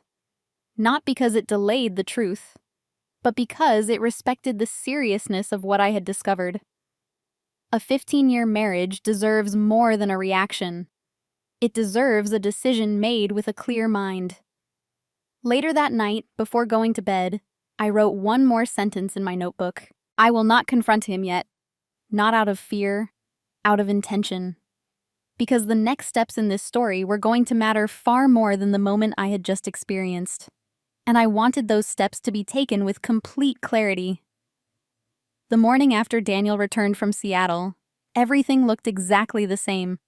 Not because it delayed the truth, but because it respected the seriousness of what I had discovered. A 15-year marriage deserves more than a reaction. It deserves a decision made with a clear mind. Later that night, before going to bed, I wrote one more sentence in my notebook. I will not confront him yet. Not out of fear, out of intention. Because the next steps in this story were going to matter far more than the moment I had just experienced. And I wanted those steps to be taken with complete clarity. The morning after Daniel returned from Seattle, everything looked exactly the same.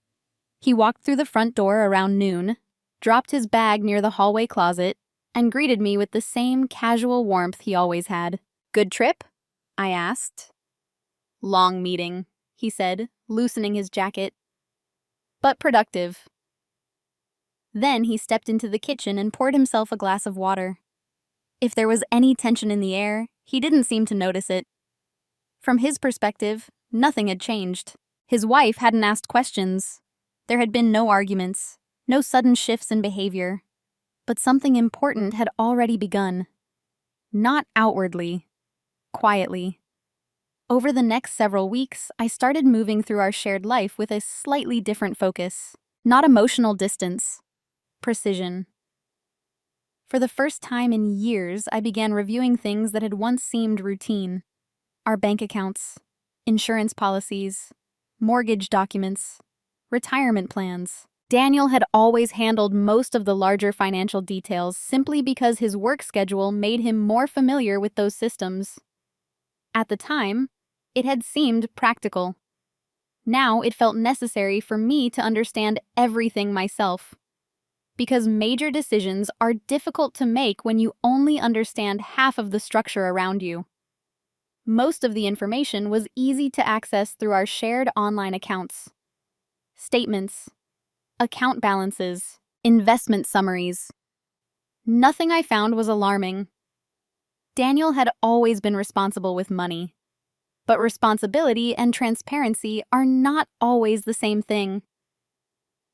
He walked through the front door around noon, dropped his bag near the hallway closet, and greeted me with the same casual warmth he always had. "Good trip?" I asked. "Long meeting," he said, loosening his jacket. "But productive." Then he stepped into the kitchen and poured himself a glass of water. If there was any tension in the air, he didn't seem to notice it. From his perspective, nothing had changed. His wife hadn't asked questions. There had been no arguments, no sudden shifts in behavior. But something important had already begun. Not outwardly, quietly. Over the next several weeks, I started moving through our shared life with a slightly different focus. Not emotional distance, precision. For the first time in years, I began reviewing things that had once seemed routine. Our bank accounts, insurance policies, mortgage documents, retirement plans. Daniel had always handled most of the larger financial details simply because his work schedule made him more familiar with those systems. At the time, it had seemed practical. Now it felt necessary for me to understand everything myself. Because major decisions are difficult to make when you only understand half of the structure around you. Most of the information was easy to access through our shared online accounts. Statements, account balances, investment summaries. Nothing I found was alarming. Daniel had always been responsible with money. But responsibility and transparency are not always the same thing.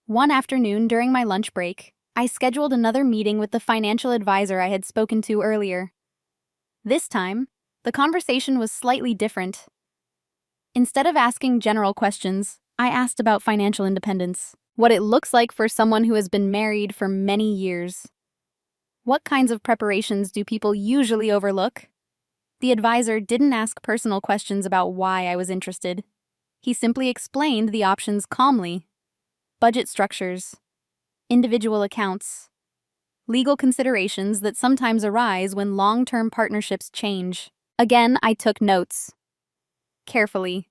One afternoon during my lunch break, I scheduled another meeting with the financial advisor I had spoken to earlier. This time, the conversation was slightly different. Instead of asking general questions, I asked about financial independence, what it looks like for someone who has been married for many years. What kinds of preparations do people usually overlook? The advisor didn't ask personal questions about why I was interested. He simply explained the options calmly. Budget structures, individual accounts, legal considerations that sometimes arise when long-term partnerships change. Again, I took notes. Carefully.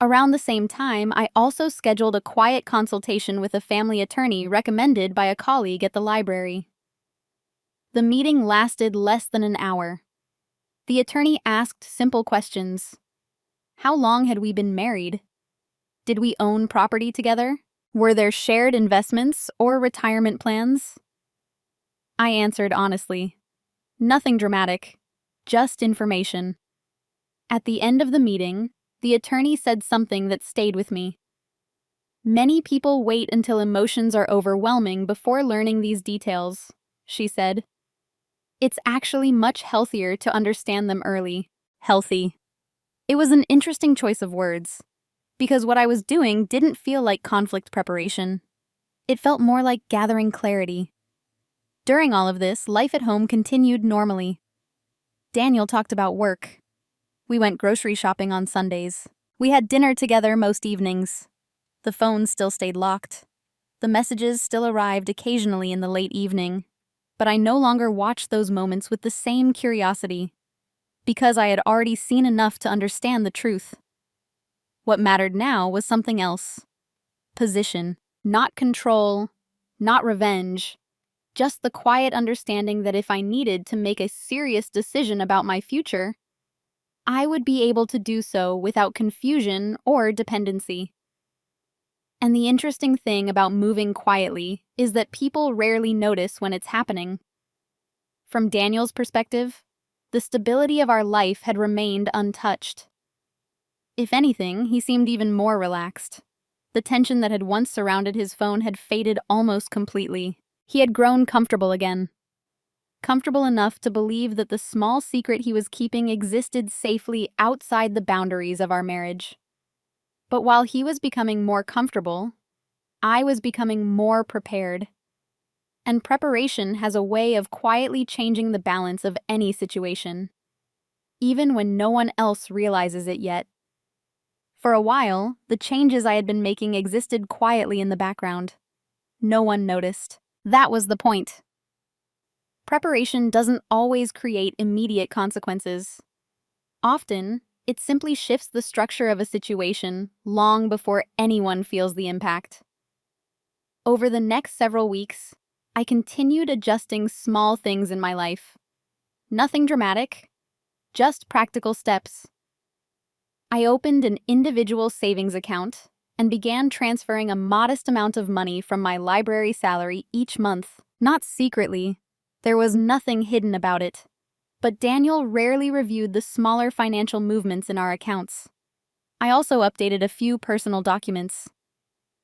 Around the same time, I also scheduled a quiet consultation with a family attorney recommended by a colleague at the library. The meeting lasted less than an hour. The attorney asked simple questions. How long had we been married? Did we own property together? Were there shared investments or retirement plans? I answered honestly. Nothing dramatic, just information. At the end of the meeting, the attorney said something that stayed with me. Many people wait until emotions are overwhelming before learning these details, she said. It's actually much healthier to understand them early. Healthy. It was an interesting choice of words, because what I was doing didn't feel like conflict preparation. It felt more like gathering clarity. During all of this, life at home continued normally. Daniel talked about work. We went grocery shopping on Sundays. We had dinner together most evenings. The phone still stayed locked. The messages still arrived occasionally in the late evening. But I no longer watched those moments with the same curiosity, because I had already seen enough to understand the truth. What mattered now was something else. Position. Not control, not revenge. Just the quiet understanding that if I needed to make a serious decision about my future, I would be able to do so without confusion or dependency. And the interesting thing about moving quietly is that people rarely notice when it's happening. From Daniel's perspective, the stability of our life had remained untouched. If anything, he seemed even more relaxed. The tension that had once surrounded his phone had faded almost completely. He had grown comfortable again. Comfortable enough to believe that the small secret he was keeping existed safely outside the boundaries of our marriage. But while he was becoming more comfortable, I was becoming more prepared. And preparation has a way of quietly changing the balance of any situation, even when no one else realizes it yet. For a while, the changes I had been making existed quietly in the background. No one noticed. That was the point. Preparation doesn't always create immediate consequences. Often, it simply shifts the structure of a situation long before anyone feels the impact. Over the next several weeks, I continued adjusting small things in my life. Nothing dramatic, just practical steps. I opened an individual savings account and began transferring a modest amount of money from my library salary each month. Not secretly, there was nothing hidden about it. But Daniel rarely reviewed the smaller financial movements in our accounts. I also updated a few personal documents: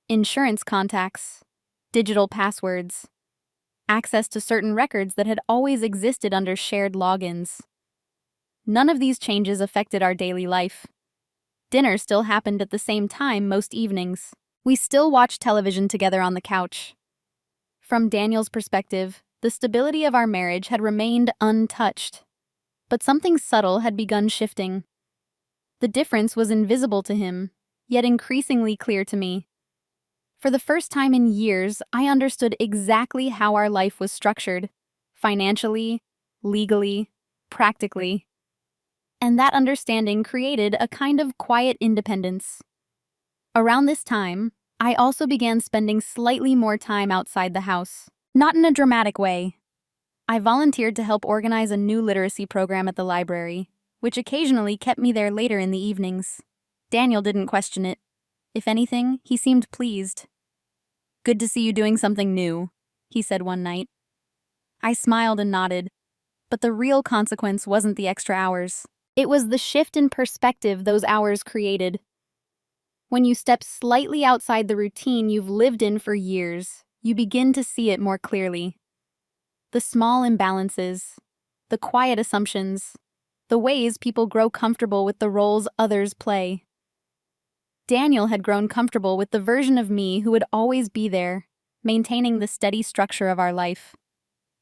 insurance contacts, digital passwords, access to certain records that had always existed under shared logins. None of these changes affected our daily life. Dinner still happened at the same time most evenings. We still watched television together on the couch. From Daniel's perspective, the stability of our marriage had remained untouched. But something subtle had begun shifting. The difference was invisible to him, yet increasingly clear to me. For the first time in years, I understood exactly how our life was structured, financially, legally, practically. And that understanding created a kind of quiet independence. Around this time, I also began spending slightly more time outside the house. Not in a dramatic way. I volunteered to help organize a new literacy program at the library, which occasionally kept me there later in the evenings. Daniel didn't question it. If anything, he seemed pleased. "Good to see you doing something new," he said one night. I smiled and nodded, but the real consequence wasn't the extra hours. It was the shift in perspective those hours created. When you step slightly outside the routine you've lived in for years, you begin to see it more clearly. The small imbalances, the quiet assumptions, the ways people grow comfortable with the roles others play. Daniel had grown comfortable with the version of me who would always be there, maintaining the steady structure of our life.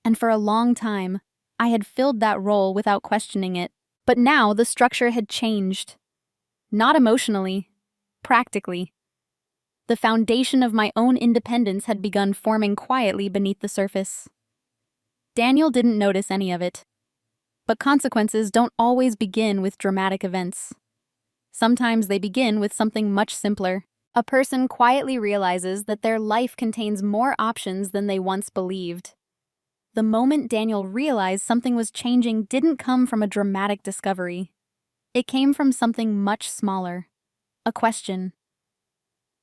And for a long time, I had filled that role without questioning it. But now the structure had changed. Not emotionally, practically. The foundation of my own independence had begun forming quietly beneath the surface. Daniel didn't notice any of it. But consequences don't always begin with dramatic events. Sometimes they begin with something much simpler. A person quietly realizes that their life contains more options than they once believed. The moment Daniel realized something was changing didn't come from a dramatic discovery. It came from something much smaller. A question.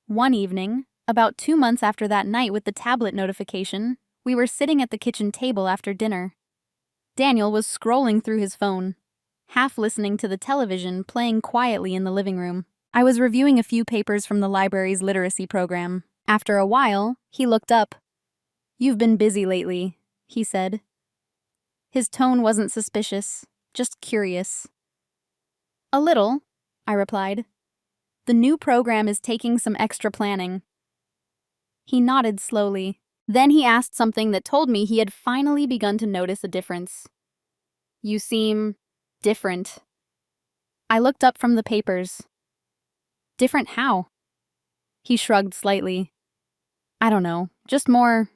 One evening, about 2 months after that night with the tablet notification, we were sitting at the kitchen table after dinner. Daniel was scrolling through his phone, half listening to the television playing quietly in the living room. I was reviewing a few papers from the library's literacy program. After a while, he looked up. "You've been busy lately," he said. His tone wasn't suspicious, just curious. "A little," I replied. "The new program is taking some extra planning." He nodded slowly. Then he asked something that told me he had finally begun to notice a difference. "You seem different." I looked up from the papers. "Different how?" He shrugged slightly. "I don't know, just more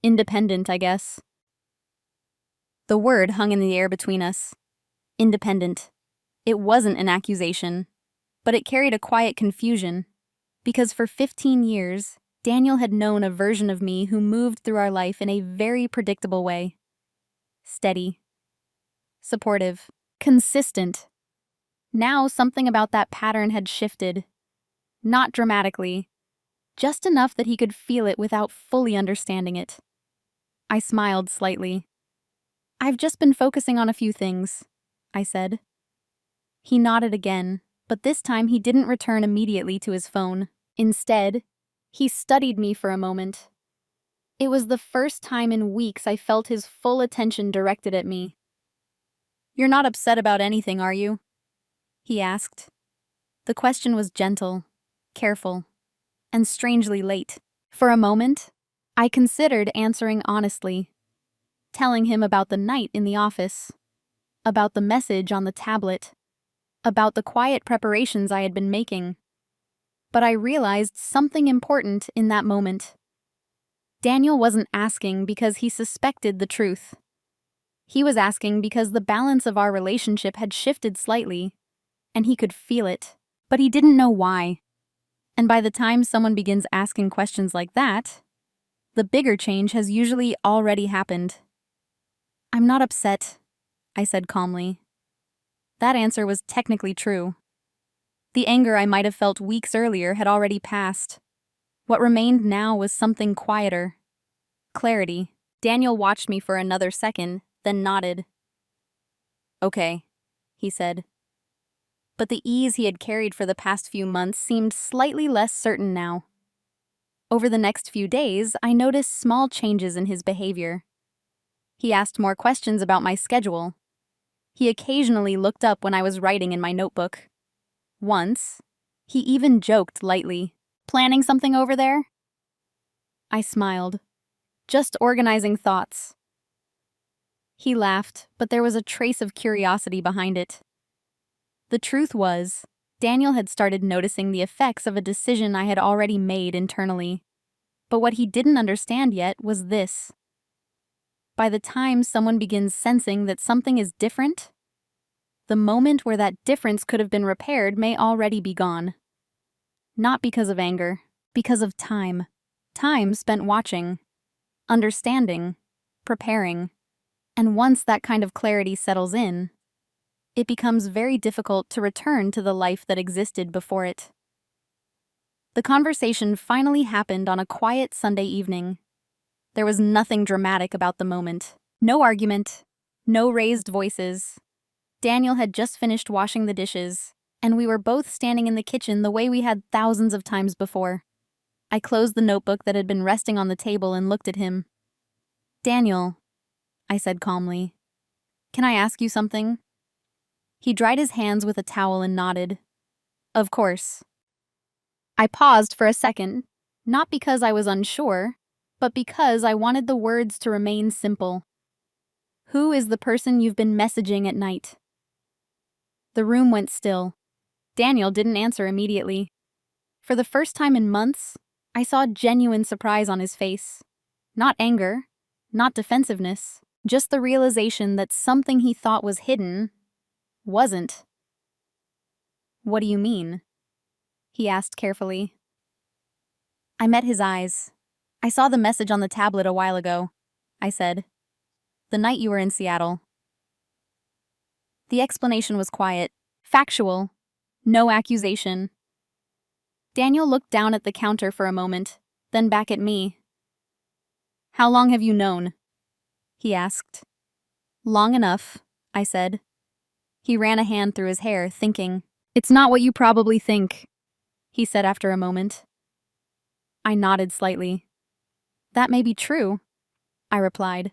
independent, I guess." The word hung in the air between us. Independent. It wasn't an accusation, but it carried a quiet confusion, because for 15 years, Daniel had known a version of me who moved through our life in a very predictable way. Steady. Supportive. Consistent. Now something about that pattern had shifted. Not dramatically, just enough that he could feel it without fully understanding it. I smiled slightly. "I've just been focusing on a few things," I said. He nodded again, but this time he didn't return immediately to his phone. Instead, He studied me for a moment. It was the first time in weeks I felt his full attention directed at me. "You're not upset about anything, are you?" he asked. The question was gentle, careful, and strangely late. For a moment, I considered answering honestly, telling him about the night in the office, about the message on the tablet, about the quiet preparations I had been making. But I realized something important in that moment. Daniel wasn't asking because he suspected the truth. He was asking because the balance of our relationship had shifted slightly, and he could feel it, but he didn't know why. And by the time someone begins asking questions like that, the bigger change has usually already happened. "I'm not upset," I said calmly. That answer was technically true. The anger I might have felt weeks earlier had already passed. What remained now was something quieter. Clarity. Daniel watched me for another second, then nodded. "Okay," he said. But the ease he had carried for the past few months seemed slightly less certain now. Over the next few days, I noticed small changes in his behavior. He asked more questions about my schedule. He occasionally looked up when I was writing in my notebook. Once, he even joked lightly, "Planning something over there?" I smiled. "Just organizing thoughts." He laughed, but there was a trace of curiosity behind it. The truth was, Daniel had started noticing the effects of a decision I had already made internally. But what he didn't understand yet was this. By the time someone begins sensing that something is different, the moment where that difference could have been repaired may already be gone. Not because of anger, because of time. Time spent watching, understanding, preparing. And once that kind of clarity settles in, it becomes very difficult to return to the life that existed before it. The conversation finally happened on a quiet Sunday evening. There was nothing dramatic about the moment. No argument, no raised voices. Daniel had just finished washing the dishes, and we were both standing in the kitchen the way we had thousands of times before. I closed the notebook that had been resting on the table and looked at him. "Daniel," I said calmly, "can I ask you something?" He dried his hands with a towel and nodded. "Of course." I paused for a second, not because I was unsure, but because I wanted the words to remain simple. "Who is the person you've been messaging at night?" The room went still. Daniel didn't answer immediately. For the first time in months, I saw genuine surprise on his face. Not anger, not defensiveness, just the realization that something he thought was hidden wasn't. "What do you mean?" he asked carefully. I met his eyes. "I saw the message on the tablet a while ago," I said. "The night you were in Seattle." The explanation was quiet, factual, no accusation. Daniel looked down at the counter for a moment, then back at me. "How long have you known?" he asked. "Long enough," I said. He ran a hand through his hair, thinking. "It's not what you probably think," he said after a moment. I nodded slightly. "That may be true," I replied.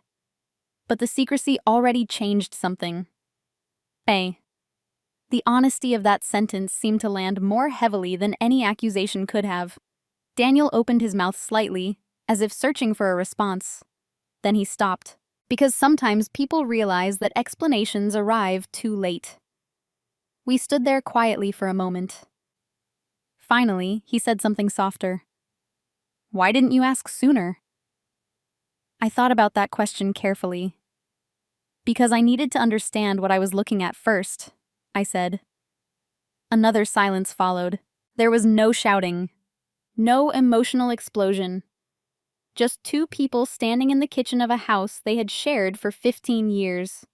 But the secrecy already changed something. The honesty of that sentence seemed to land more heavily than any accusation could have. Daniel opened his mouth slightly, as if searching for a response. Then he stopped, because sometimes people realize that explanations arrive too late. We stood there quietly for a moment. Finally, he said something softer. "Why didn't you ask sooner?" I thought about that question carefully. "Because I needed to understand what I was looking at first," I said. Another silence followed. There was no shouting, no emotional explosion. Just two people standing in the kitchen of a house they had shared for 15 years,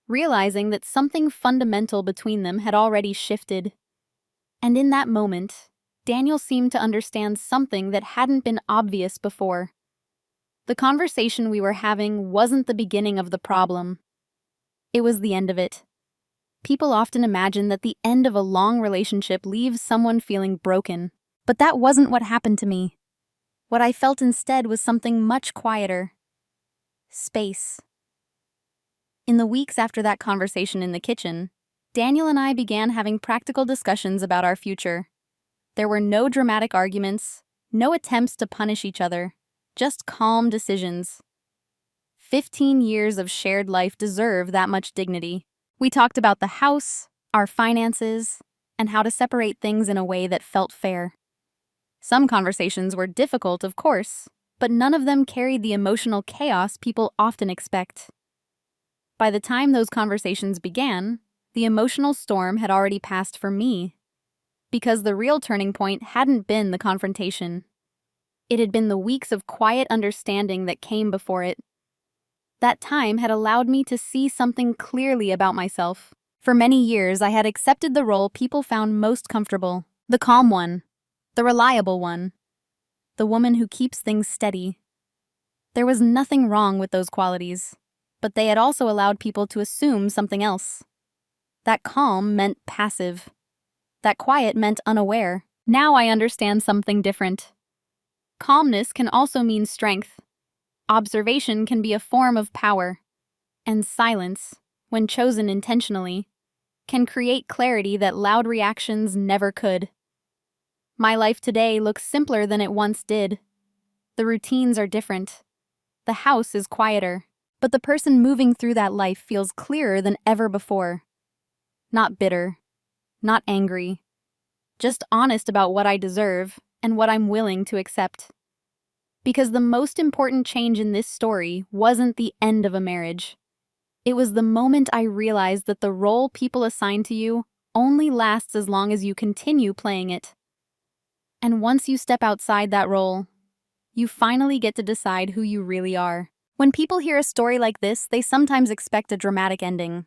realizing that something fundamental between them had already shifted. And in that moment, Daniel seemed to understand something that hadn't been obvious before. The conversation we were having wasn't the beginning of the problem. It was the end of it. People often imagine that the end of a long relationship leaves someone feeling broken, but that wasn't what happened to me. What I felt instead was something much quieter. Space. In the weeks after that conversation in the kitchen, Daniel and I began having practical discussions about our future. There were no dramatic arguments, no attempts to punish each other, just calm decisions. 15 years of shared life deserve that much dignity. We talked about the house, our finances, and how to separate things in a way that felt fair. Some conversations were difficult, of course, but none of them carried the emotional chaos people often expect. By the time those conversations began, the emotional storm had already passed for me. Because the real turning point hadn't been the confrontation. It had been the weeks of quiet understanding that came before it. That time had allowed me to see something clearly about myself. For many years, I had accepted the role people found most comfortable. The calm one. The reliable one. The woman who keeps things steady. There was nothing wrong with those qualities, but they had also allowed people to assume something else. That calm meant passive. That quiet meant unaware. Now I understand something different. Calmness can also mean strength. Observation can be a form of power. And silence, when chosen intentionally, can create clarity that loud reactions never could. My life today looks simpler than it once did. The routines are different. The house is quieter, but the person moving through that life feels clearer than ever before. Not bitter, not angry, just honest about what I deserve and what I'm willing to accept. Because the most important change in this story wasn't the end of a marriage. It was the moment I realized that the role people assign to you only lasts as long as you continue playing it. And once you step outside that role, you finally get to decide who you really are. When people hear a story like this, they sometimes expect a dramatic ending.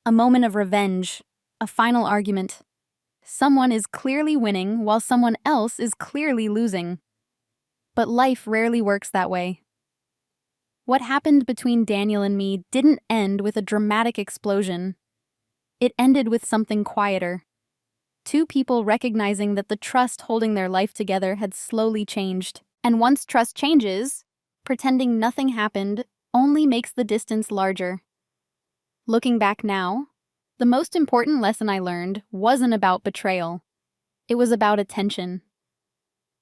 A moment of revenge, a final argument. Someone is clearly winning while someone else is clearly losing. But life rarely works that way. What happened between Daniel and me didn't end with a dramatic explosion. It ended with something quieter. Two people recognizing that the trust holding their life together had slowly changed. And once trust changes, pretending nothing happened only makes the distance larger. Looking back now, the most important lesson I learned wasn't about betrayal. It was about attention.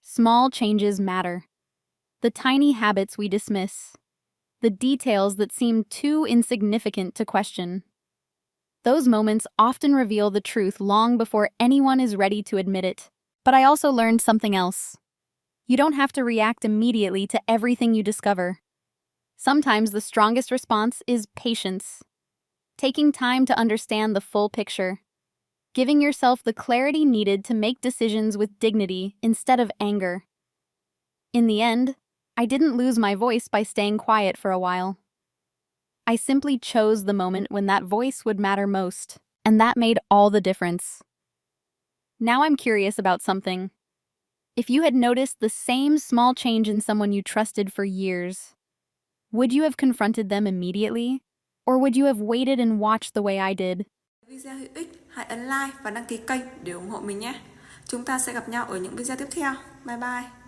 Small changes matter. The tiny habits we dismiss. The details that seem too insignificant to question. Those moments often reveal the truth long before anyone is ready to admit it. But I also learned something else. You don't have to react immediately to everything you discover. Sometimes the strongest response is patience. Taking time to understand the full picture. Giving yourself the clarity needed to make decisions with dignity instead of anger. In the end, I didn't lose my voice by staying quiet for a while. I simply chose the moment when that voice would matter most, and that made all the difference. Now I'm curious about something. If you had noticed the same small change in someone you trusted for years, would you have confronted them immediately? Or would you have waited and watched the way I did? Video hữu ích, hãy ấn like và đăng ký kênh để ủng hộ mình nhé. Chúng ta sẽ gặp nhau ở những video tiếp theo. Bye bye.